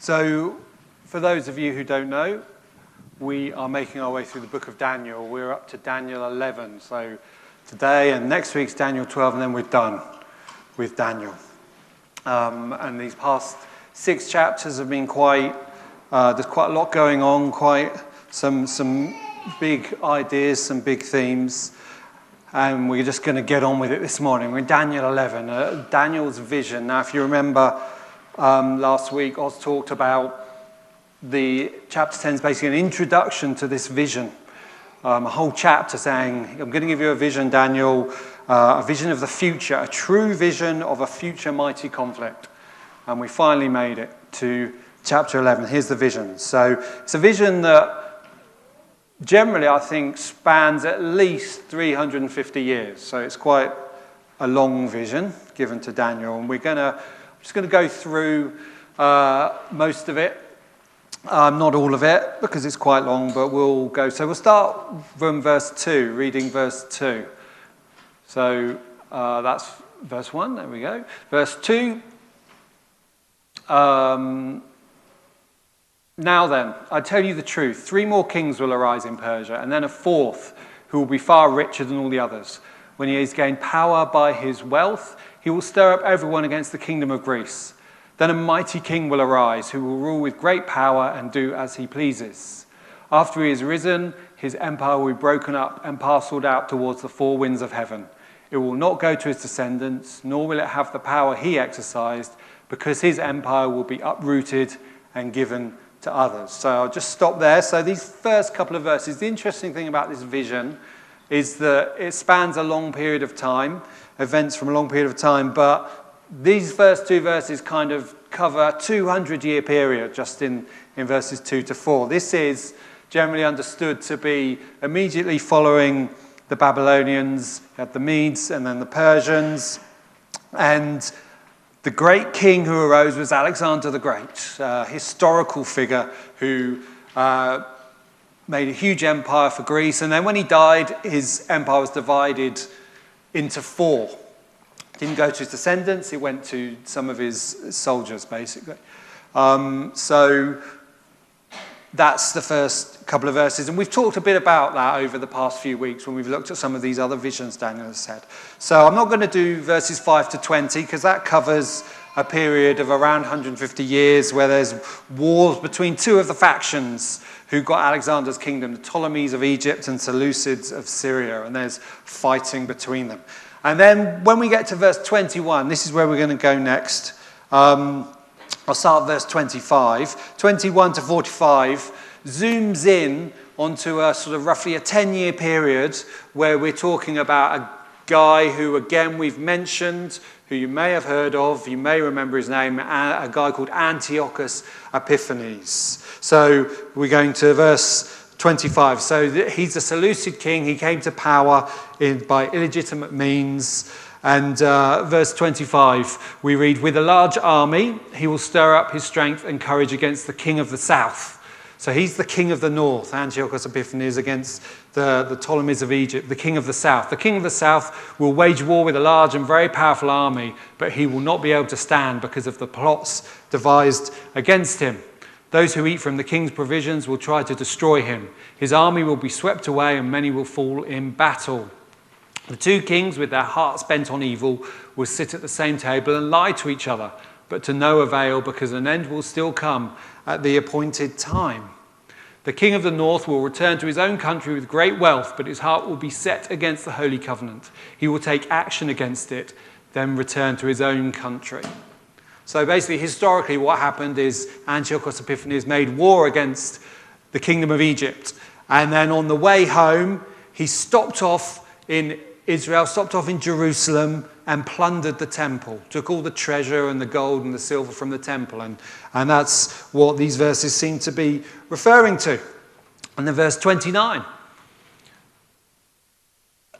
So, for those of you who don't know, we are making our way through the book of Daniel. We're up to Daniel 11. So, today and next week's Daniel 12, and then we're done with Daniel. And these past 6 chapters have been there's quite a lot going on, quite some big ideas, some big themes. And we're just going to get on with it this morning. We're in Daniel 11, Daniel's vision. Now, if you remember, last week, Oz talked about the chapter 10 is basically an introduction to this vision. A whole chapter saying, I'm going to give you a vision, Daniel, a vision of the future, a true vision of a future mighty conflict. And we finally made it to chapter 11. Here's the vision. So it's a vision that generally, I think, spans at least 350 years. So it's quite a long vision given to Daniel. And we're just going to go through most of it. Not all of it, because it's quite long, but we'll go. So we'll start from verse 2, reading verse 2. So that's verse 1, there we go. Verse 2. Now then, I tell you the truth. 3 more kings will arise in Persia, and then a 4th who will be far richer than all the others. When he has gained power by his wealth, he will stir up everyone against the kingdom of Greece. Then a mighty king will arise who will rule with great power and do as he pleases. After he is risen, his empire will be broken up and parceled out towards the 4 winds of heaven. It will not go to his descendants, nor will it have the power he exercised, because his empire will be uprooted and given to others. So I'll just stop there. So these first couple of verses, the interesting thing about this vision is that it spans a long period of time, events from a long period of time, but these first 2 verses kind of cover a 200-year period just in verses 2 to 4. This is generally understood to be immediately following the Babylonians, you had the Medes and then the Persians, and the great king who arose was Alexander the Great, a historical figure who made a huge empire for Greece. And then when he died, his empire was divided into 4. It didn't go to his descendants, it went to some of his soldiers, basically. So that's the first couple of verses. And we've talked a bit about that over the past few weeks when we've looked at some of these other visions Daniel has said. So I'm not going to do verses 5 to 20 because that covers a period of around 150 years where there's wars between 2 of the factions who got Alexander's kingdom, the Ptolemies of Egypt and Seleucids of Syria, and there's fighting between them. And then when we get to verse 21, this is where we're going to go next. I'll start verse 25. 21 to 45 zooms in onto a sort of roughly a 10-year period where we're talking about a guy who, again, we've mentioned, who you may have heard of, you may remember his name, a guy called Antiochus Epiphanes. So we're going to verse 25. So he's a Seleucid king. He came to power by illegitimate means. And verse 25, we read, with a large army, he will stir up his strength and courage against the king of the south. So he's the king of the north. Antiochus Epiphanes against the Ptolemies of Egypt, the king of the south. The king of the south will wage war with a large and very powerful army, but he will not be able to stand because of the plots devised against him. Those who eat from the king's provisions will try to destroy him. His army will be swept away and many will fall in battle. The 2 kings, with their hearts bent on evil, will sit at the same table and lie to each other, but to no avail, because an end will still come at the appointed time. The king of the north will return to his own country with great wealth, but his heart will be set against the Holy Covenant. He will take action against it, then return to his own country. So basically, historically, what happened is Antiochus Epiphanes made war against the kingdom of Egypt. And then on the way home, he stopped off in Israel, stopped off in Jerusalem and plundered the temple, took all the treasure and the gold and the silver from the temple. And that's what these verses seem to be referring to. And then verse 29.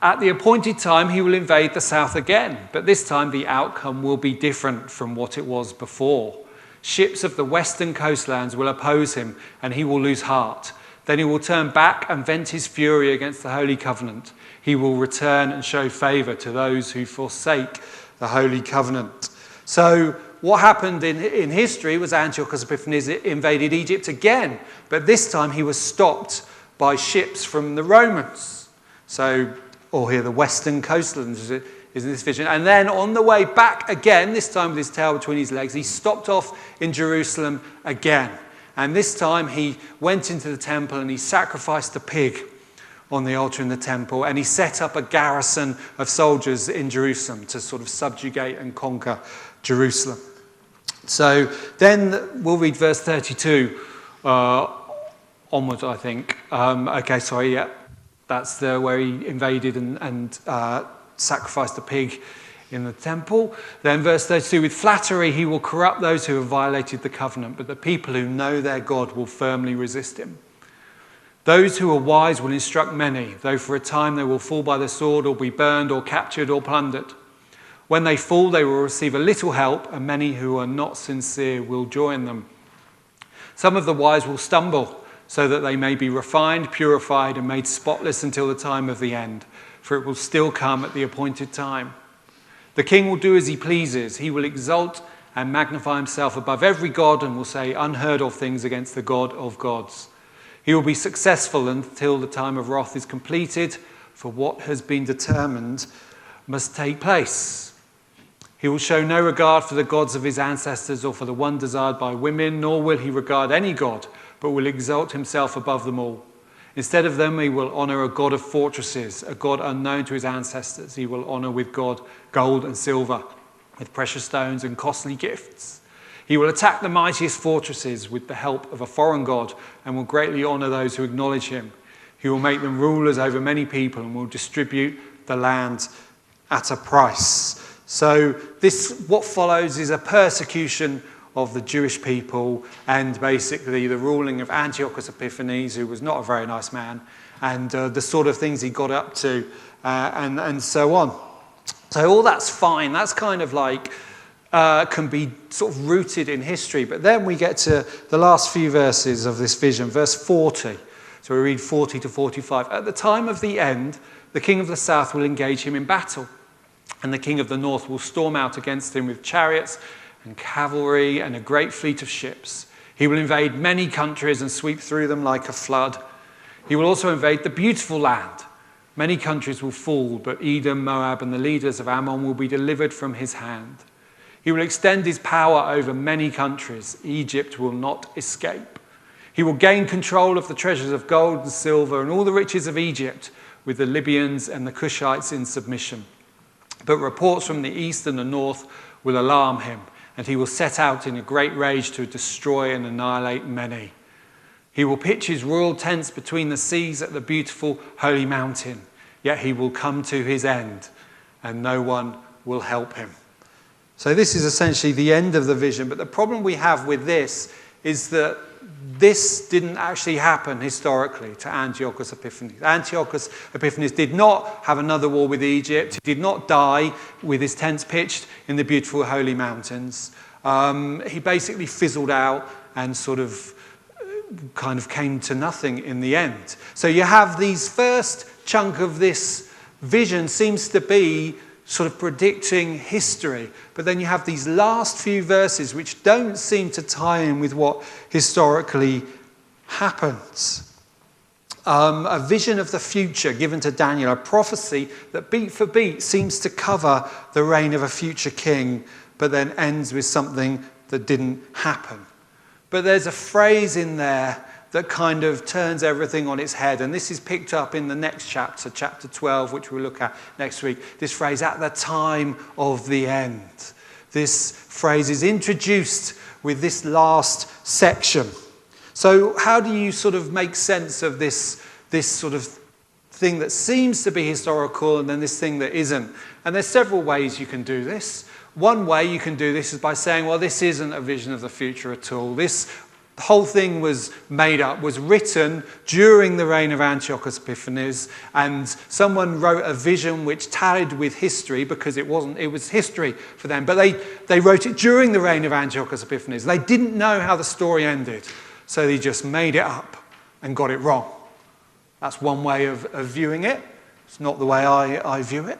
At the appointed time, he will invade the south again, but this time the outcome will be different from what it was before. Ships of the western coastlands will oppose him, and he will lose heart. Then he will turn back and vent his fury against the Holy Covenant. He will return and show favor to those who forsake the Holy Covenant. So what happened in history was Antiochus Epiphanes invaded Egypt again, but this time he was stopped by ships from the Romans. So, or here the western coastlands is in this vision. And then on the way back again, this time with his tail between his legs, he stopped off in Jerusalem again. And this time he went into the temple and he sacrificed a pig on the altar in the temple, and he set up a garrison of soldiers in Jerusalem to sort of subjugate and conquer Jerusalem. So then we'll read verse 32 onwards, I think. That's where he invaded and sacrificed a pig in the temple. Then verse 32, with flattery he will corrupt those who have violated the covenant, but the people who know their God will firmly resist him. Those who are wise will instruct many, though for a time they will fall by the sword or be burned or captured or plundered. When they fall, they will receive a little help, and many who are not sincere will join them. Some of the wise will stumble, so that they may be refined, purified, and made spotless until the time of the end, for it will still come at the appointed time. The king will do as he pleases. He will exalt and magnify himself above every god and will say unheard of things against the God of gods. He will be successful until the time of wrath is completed, for what has been determined must take place. He will show no regard for the gods of his ancestors or for the one desired by women, nor will he regard any god, but will exalt himself above them all. Instead of them, he will honor a god of fortresses, a god unknown to his ancestors. He will honor with God gold and silver, with precious stones and costly gifts. He will attack the mightiest fortresses with the help of a foreign god and will greatly honor those who acknowledge him. He will make them rulers over many people and will distribute the land at a price. So what follows is a persecution of the Jewish people and basically the ruling of Antiochus Epiphanes, who was not a very nice man, and the sort of things he got up to and so on. So all that's fine. That's kind of like can be sort of rooted in history. But then we get to the last few verses of this vision, verse 40. So we read 40 to 45. At the time of the end, the king of the south will engage him in battle, and the king of the north will storm out against him with chariots and cavalry and a great fleet of ships. He will invade many countries and sweep through them like a flood. He will also invade the beautiful land. Many countries will fall, but Edom, Moab, and the leaders of Ammon will be delivered from his hand. He will extend his power over many countries. Egypt will not escape. He will gain control of the treasures of gold and silver and all the riches of Egypt, with the Libyans and the Cushites in submission. But reports from the east and the north will alarm him, and he will set out in a great rage to destroy and annihilate many. He will pitch his royal tents between the seas at the beautiful holy mountain, yet he will come to his end, and no one will help him. So this is essentially the end of the vision, but the problem we have with this is that this didn't actually happen historically to Antiochus Epiphanes. Antiochus Epiphanes did not have another war with Egypt. He did not die with his tents pitched in the beautiful holy mountains. He basically fizzled out and sort of kind of came to nothing in the end. So you have these first chunk of this vision seems to be sort of predicting history. But then you have these last few verses which don't seem to tie in with what historically happens. A vision of the future given to Daniel, a prophecy that beat for beat seems to cover the reign of a future king, but then ends with something that didn't happen. But there's a phrase in there that kind of turns everything on its head. And this is picked up in the next chapter, chapter 12, which we'll look at next week. This phrase, at the time of the end. This phrase is introduced with this last section. So how do you sort of make sense of this sort of thing that seems to be historical and then this thing that isn't? And there's several ways you can do this. One way you can do this is by saying, well, this isn't a vision of the future at all. The whole thing was made up, was written during the reign of Antiochus Epiphanes, and someone wrote a vision which tallied with history because it was history for them. But they wrote it during the reign of Antiochus Epiphanes. They didn't know how the story ended, so they just made it up and got it wrong. That's one way of viewing it. It's not the way I view it.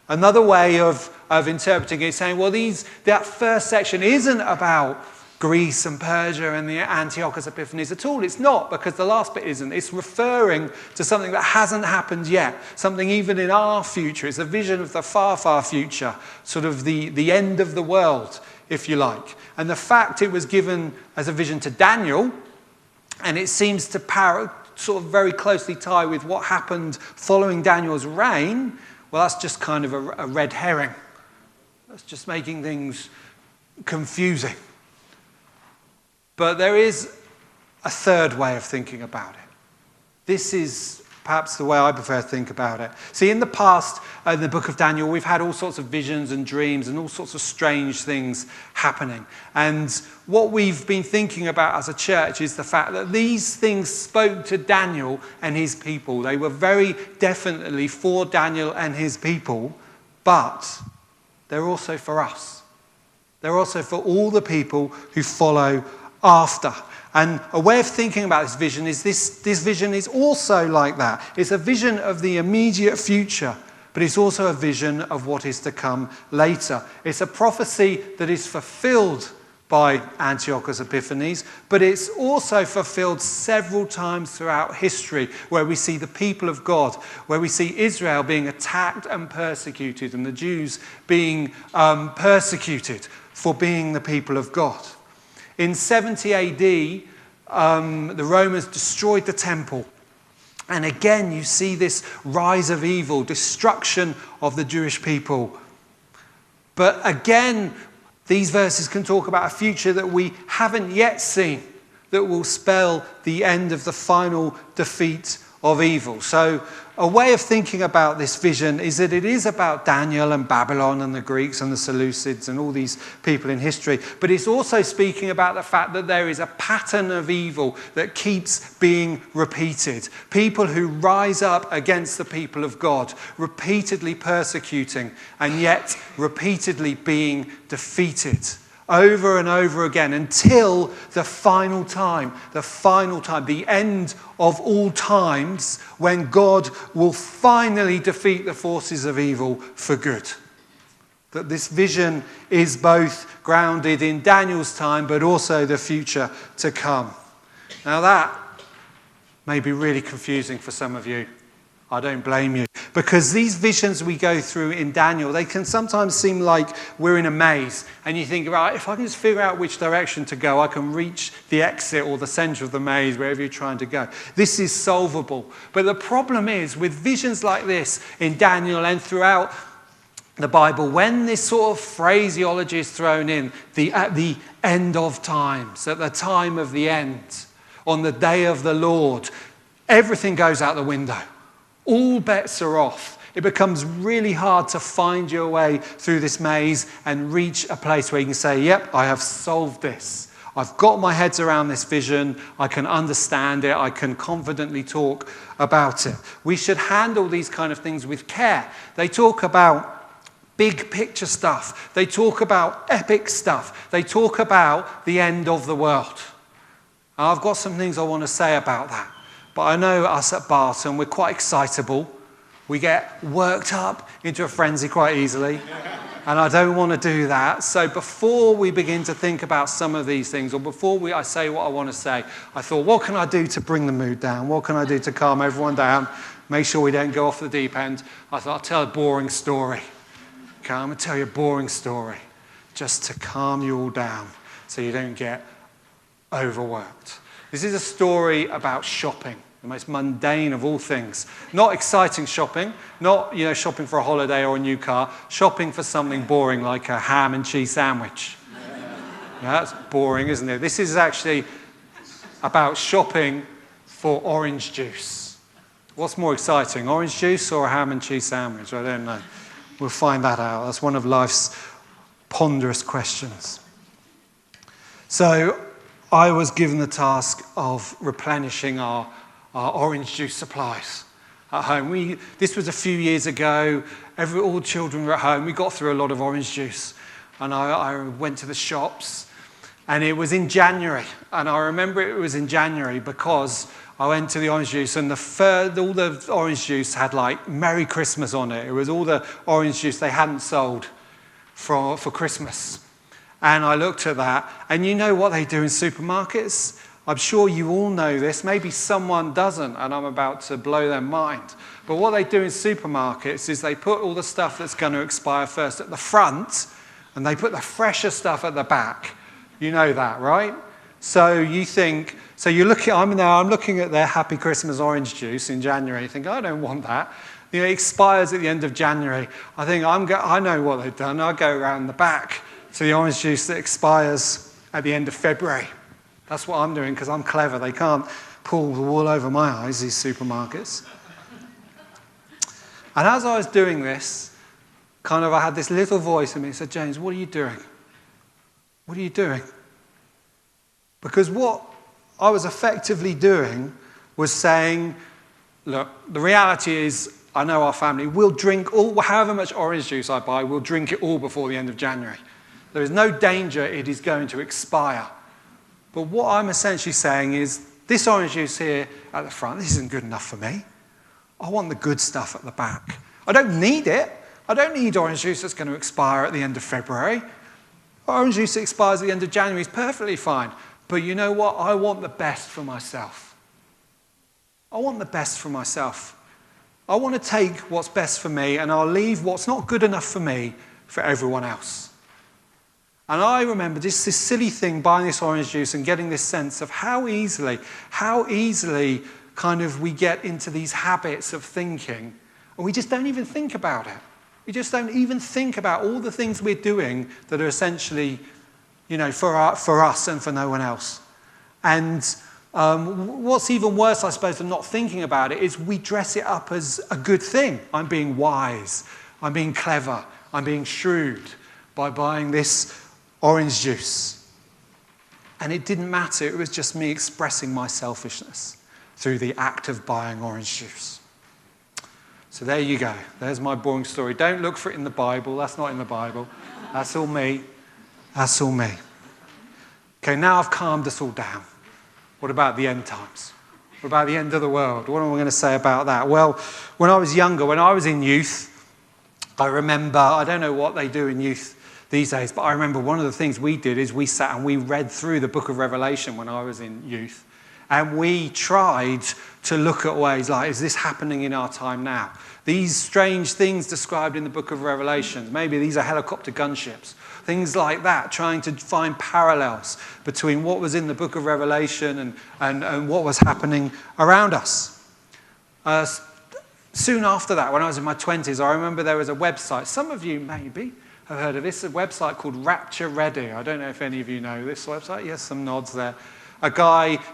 Another way of interpreting it is saying, well, that first section isn't about Greece and Persia and the Antiochus Epiphanes at all. It's not, because the last bit isn't. It's referring to something that hasn't happened yet, something even in our future. It's a vision of the far, far future, sort of the end of the world, if you like. And the fact it was given as a vision to Daniel, and it seems to sort of very closely tie with what happened following Daniel's reign, well, that's just kind of a red herring. That's just making things confusing. But there is a third way of thinking about it. This is perhaps the way I prefer to think about it. See, in the past, in the book of Daniel, we've had all sorts of visions and dreams and all sorts of strange things happening. And what we've been thinking about as a church is the fact that these things spoke to Daniel and his people. They were very definitely for Daniel and his people, but they're also for us. They're also for all the people who follow after. And a way of thinking about this vision is this vision is also like that. It's a vision of the immediate future, but it's also a vision of what is to come later. It's a prophecy that is fulfilled by Antiochus Epiphanes, but it's also fulfilled several times throughout history, where we see the people of God, where we see Israel being attacked and persecuted, and the Jews being persecuted for being the people of God. In 70 AD, the Romans destroyed the temple. And again, you see this rise of evil, destruction of the Jewish people. But again, these verses can talk about a future that we haven't yet seen, that will spell the end of the final defeat of evil. So a way of thinking about this vision is that it is about Daniel and Babylon and the Greeks and the Seleucids and all these people in history, but it's also speaking about the fact that there is a pattern of evil that keeps being repeated. People who rise up against the people of God, repeatedly persecuting and yet repeatedly being defeated. Over and over again until the final time, the end of all times, when God will finally defeat the forces of evil for good. That this vision is both grounded in Daniel's time, but also the future to come. Now that may be really confusing for some of you. I don't blame you. Because these visions we go through in Daniel, they can sometimes seem like we're in a maze. And you think, right, if I can just figure out which direction to go, I can reach the exit or the center of the maze, wherever you're trying to go. This is solvable. But the problem is, with visions like this in Daniel and throughout the Bible, when this sort of phraseology is thrown in, at the end of times, at the time of the end, on the day of the Lord, everything goes out the window. All bets are off. It becomes really hard to find your way through this maze and reach a place where you can say, yep, I have solved this. I've got my head around this vision. I can understand it. I can confidently talk about it. We should handle these kind of things with care. They talk about big picture stuff. They talk about epic stuff. They talk about the end of the world. I've got some things I want to say about that. But I know us at Barton, we're quite excitable. We get worked up into a frenzy quite easily. And I don't want to do that. So before we begin to think about some of these things, or before I say what I want to say, I thought, what can I do to bring the mood down? What can I do to calm everyone down? Make sure we don't go off the deep end. I thought, I'll tell a boring story. Okay, I'm going to tell you a boring story, just to calm you all down so you don't get overworked. This is a story about shopping. The most mundane of all things. Not exciting shopping, not shopping for a holiday or a new car, shopping for something boring like a ham and cheese sandwich. Yeah, that's boring, isn't it? This is actually about shopping for orange juice. What's more exciting, orange juice or a ham and cheese sandwich? I don't know. We'll find that out. That's one of life's ponderous questions. So I was given the task of replenishing our orange juice supplies at home. This was a few years ago. All the children were at home. We got through a lot of orange juice. And I went to the shops. And it was in January. And I remember it was in January because I went to the orange juice, and all the orange juice had like Merry Christmas on it. It was all the orange juice they hadn't sold for Christmas. And I looked at that, and you know what they do in supermarkets? I'm sure you all know this. Maybe someone doesn't, and I'm about to blow their mind. But what they do in supermarkets is they put all the stuff that's going to expire first at the front, and they put the fresher stuff at the back. You know that, right? So you think, I'm looking at their Happy Christmas orange juice in January. You think, I don't want that. You know, it expires at the end of January. I think, I know what they've done. I'll go around the back to the orange juice that expires at the end of February. That's what I'm doing because I'm clever. They can't pull the wool over my eyes, these supermarkets. And as I was doing this, I had this little voice in me that said, James, what are you doing? What are you doing? Because what I was effectively doing was saying, look, the reality is, I know our family, we'll drink however much orange juice I buy, we'll drink it all before the end of January. There is no danger it is going to expire. But what I'm essentially saying is, this orange juice here at the front, this isn't good enough for me. I want the good stuff at the back. I don't need it. I don't need orange juice that's going to expire at the end of February. Orange juice that expires at the end of January is perfectly fine. But you know what? I want the best for myself. I want the best for myself. I want to take what's best for me, and I'll leave what's not good enough for me for everyone else. And I remember this silly thing, buying this orange juice and getting this sense of how easily kind of we get into these habits of thinking, and we just don't even think about it. We just don't even think about all the things we're doing that are essentially, for us and for no one else. And what's even worse, I suppose, than not thinking about it is we dress it up as a good thing. I'm being wise. I'm being clever. I'm being shrewd by buying this orange juice. And it didn't matter. It was just me expressing my selfishness through the act of buying orange juice. So there you go. There's my boring story. Don't look for it in the Bible. That's not in the Bible. That's all me. That's all me. Okay, now I've calmed us all down. What about the end times? What about the end of the world? What am I going to say about that? Well, when I was younger, when I was in youth, I remember, I don't know what they do in youth these days, but I remember one of the things we did is we sat and we read through the book of Revelation when I was in youth. And we tried to look at ways like, is this happening in our time now? These strange things described in the book of Revelation, maybe these are helicopter gunships, things like that, trying to find parallels between what was in the book of Revelation and what was happening around us. Soon after that, when I was in my 20s, I remember there was a website, some of you maybe have heard of this, a website called Rapture Ready. I don't know if any of you know this website. Yes, some nods there.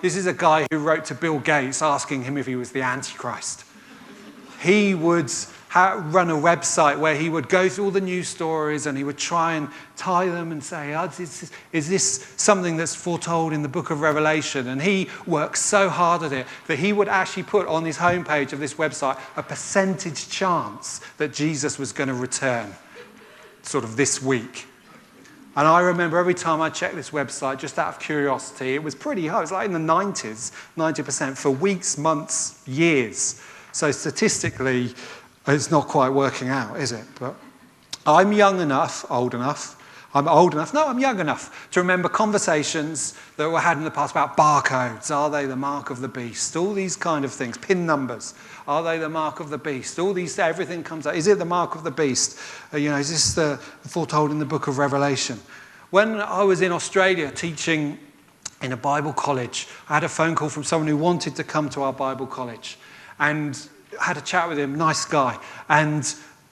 This is a guy who wrote to Bill Gates asking him if he was the Antichrist. He would run a website where he would go through all the news stories and he would try and tie them and say, is this something that's foretold in the book of Revelation? And he worked so hard at it that he would actually put on his homepage of this website a percentage chance that Jesus was going to return sort of this week. And I remember every time I checked this website, just out of curiosity, it was pretty high. It was like in the 90% for weeks, months, years. So statistically, it's not quite working out, is it? But I'm young enough, I'm young enough to remember conversations that were had in the past about barcodes. Are they the mark of the beast? All these kind of things. PIN numbers. Are they the mark of the beast? All these, everything comes out. Is it the mark of the beast? Is this the foretold in the book of Revelation? When I was in Australia teaching in a Bible college, I had a phone call from someone who wanted to come to our Bible college. And I had a chat with him, nice guy.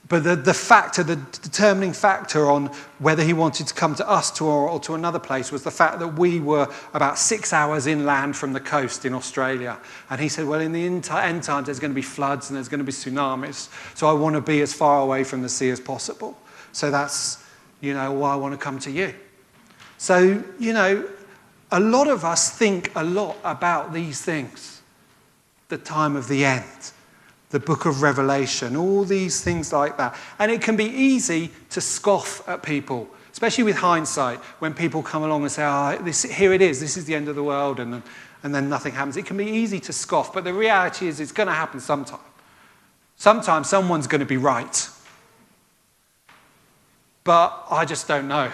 But the determining factor on whether he wanted to come to us or to another place was the fact that we were about 6 hours inland from the coast in Australia. And he said, well, in the end times, there's going to be floods and there's going to be tsunamis. So I want to be as far away from the sea as possible. So that's, why I want to come to you. So, a lot of us think a lot about these things. The time of the end. The book of Revelation, all these things like that. And it can be easy to scoff at people, especially with hindsight, when people come along and say, here it is, this is the end of the world, and and then nothing happens. It can be easy to scoff, but the reality is it's going to happen sometime. Sometimes someone's going to be right. But I just don't know.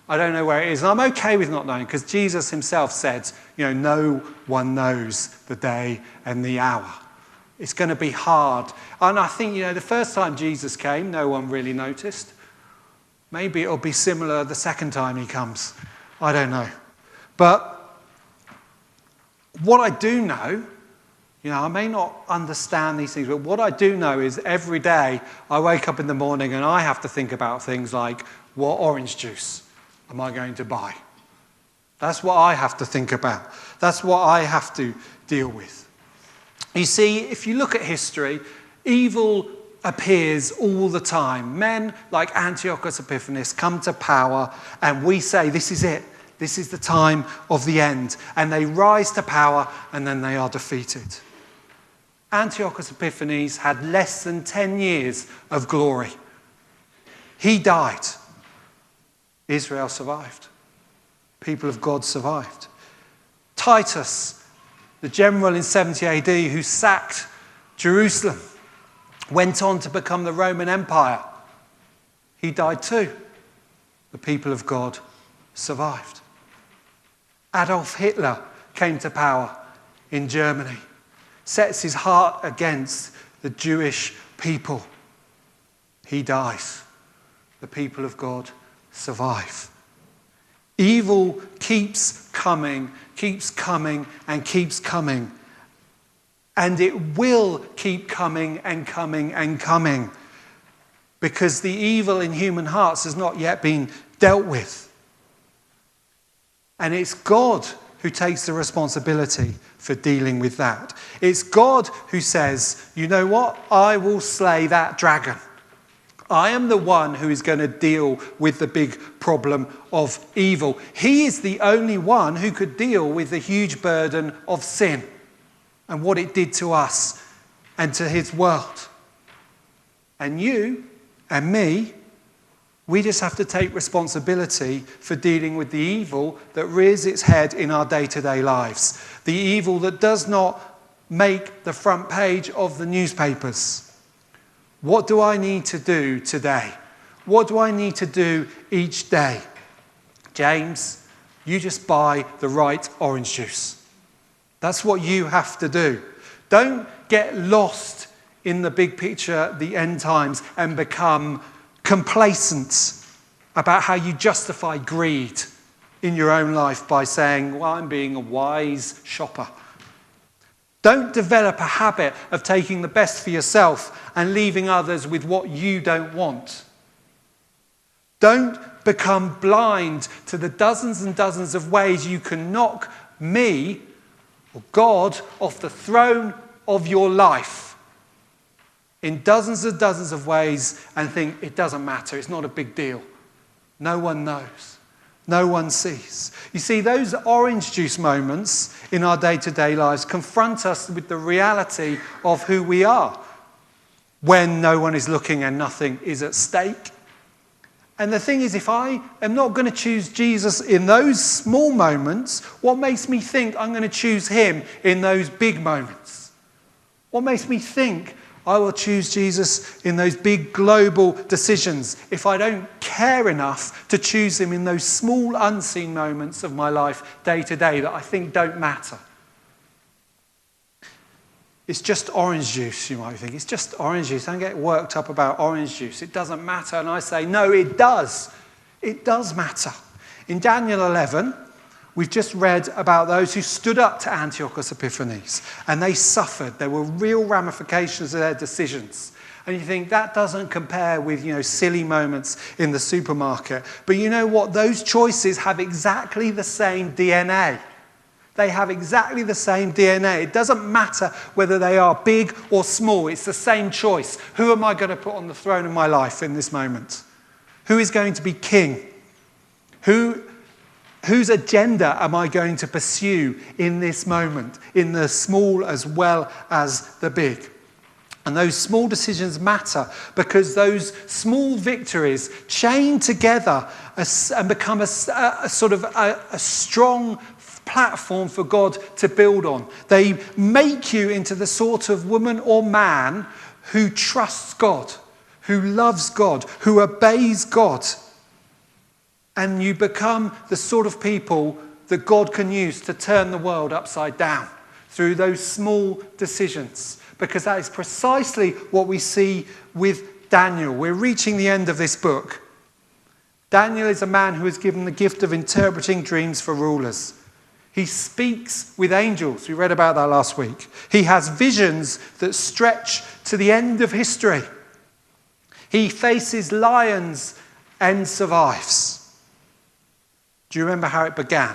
I don't know where it is. And I'm okay with not knowing, because Jesus himself said, no one knows the day and the hour. It's going to be hard. And I think, the first time Jesus came, no one really noticed. Maybe it'll be similar the second time he comes. I don't know. But what I do know, I may not understand these things, but what I do know is every day I wake up in the morning and I have to think about things like, what orange juice am I going to buy? That's what I have to think about. That's what I have to deal with. You see, if you look at history, evil appears all the time. Men like Antiochus Epiphanes come to power and we say, this is it. This is the time of the end. And they rise to power and then they are defeated. Antiochus Epiphanes had less than 10 years of glory. He died. Israel survived. People of God survived. Titus, the general in 70 AD who sacked Jerusalem, went on to become the Roman Empire. He died too. The people of God survived. Adolf Hitler came to power in Germany, sets his heart against the Jewish people. He dies. The people of God survive. Evil keeps coming, and keeps coming. And it will keep coming and coming and coming, because the evil in human hearts has not yet been dealt with. And it's God who takes the responsibility for dealing with that. It's God who says, you know what? I will slay that dragon. I am the one who is going to deal with the big problem of evil. He is the only one who could deal with the huge burden of sin and what it did to us and to his world. And you and me, we just have to take responsibility for dealing with the evil that rears its head in our day-to-day lives. The evil that does not make the front page of the newspapers. What do I need to do today? What do I need to do each day? James, you just buy the right orange juice. That's what you have to do. Don't get lost in the big picture, the end times, and become complacent about how you justify greed in your own life by saying, well, I'm being a wise shopper. Don't develop a habit of taking the best for yourself and leaving others with what you don't want. Don't become blind to the dozens and dozens of ways you can knock me or God off the throne of your life in dozens and dozens of ways and think it doesn't matter, it's not a big deal. No one knows. No one sees. You see, those orange juice moments in our day-to-day lives confront us with the reality of who we are when no one is looking and nothing is at stake. And the thing is, if I am not going to choose Jesus in those small moments, what makes me think I'm going to choose him in those big moments? What makes me think I will choose Jesus in those big global decisions if I don't care enough to choose him in those small unseen moments of my life day to day that I think don't matter? It's just orange juice, you might think. It's just orange juice. Don't get worked up about orange juice. It doesn't matter. And I say, no, it does. It does matter. In Daniel 11, we've just read about those who stood up to Antiochus Epiphanes and they suffered. There were real ramifications of their decisions. And you think that doesn't compare with, silly moments in the supermarket. But you know what? Those choices have exactly the same DNA. They have exactly the same DNA. It doesn't matter whether they are big or small. It's the same choice. Who am I going to put on the throne of my life in this moment? Who is going to be king? Whose agenda am I going to pursue in this moment, in the small as well as the big? And those small decisions matter because those small victories chain together and become a sort of a strong platform for God to build on. They make you into the sort of woman or man who trusts God, who loves God, who obeys God. And you become the sort of people that God can use to turn the world upside down through those small decisions. Because that is precisely what we see with Daniel. We're reaching the end of this book. Daniel is a man who is given the gift of interpreting dreams for rulers. He speaks with angels. We read about that last week. He has visions that stretch to the end of history. He faces lions and survives. Do you remember how it began?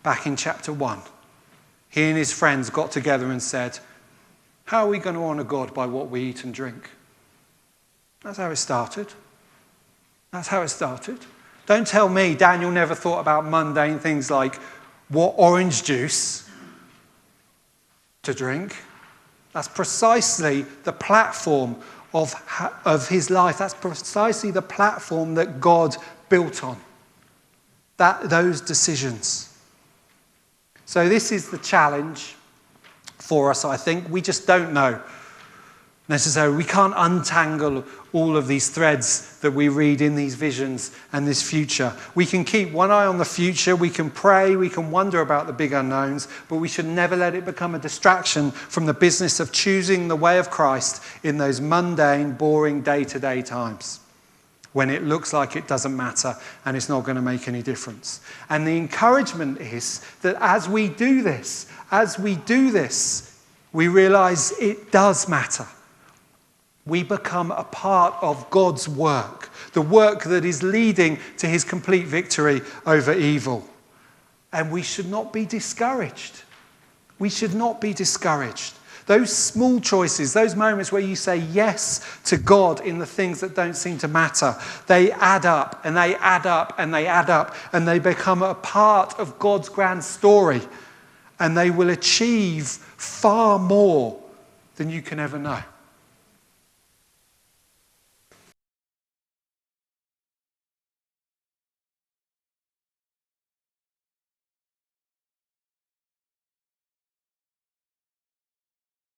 Back in chapter 1. He and his friends got together and said, how are we going to honour God by what we eat and drink? That's how it started. That's how it started. Don't tell me Daniel never thought about mundane things like what orange juice to drink. That's precisely the platform of his life. That's precisely the platform that God built on. Those decisions. So this is the challenge for us, I think. We just don't know necessarily. We can't untangle all of these threads that we read in these visions and this future. We can keep one eye on the future, we can pray, we can wonder about the big unknowns, but we should never let it become a distraction from the business of choosing the way of Christ in those mundane, boring, day-to-day times when it looks like it doesn't matter and it's not going to make any difference. And the encouragement is that as we do this, we realize it does matter. We become a part of God's work, the work that is leading to his complete victory over evil. And we should not be discouraged. We should not be discouraged. Those small choices, those moments where you say yes to God in the things that don't seem to matter, they add up and they add up and they add up and they become a part of God's grand story. And they will achieve far more than you can ever know.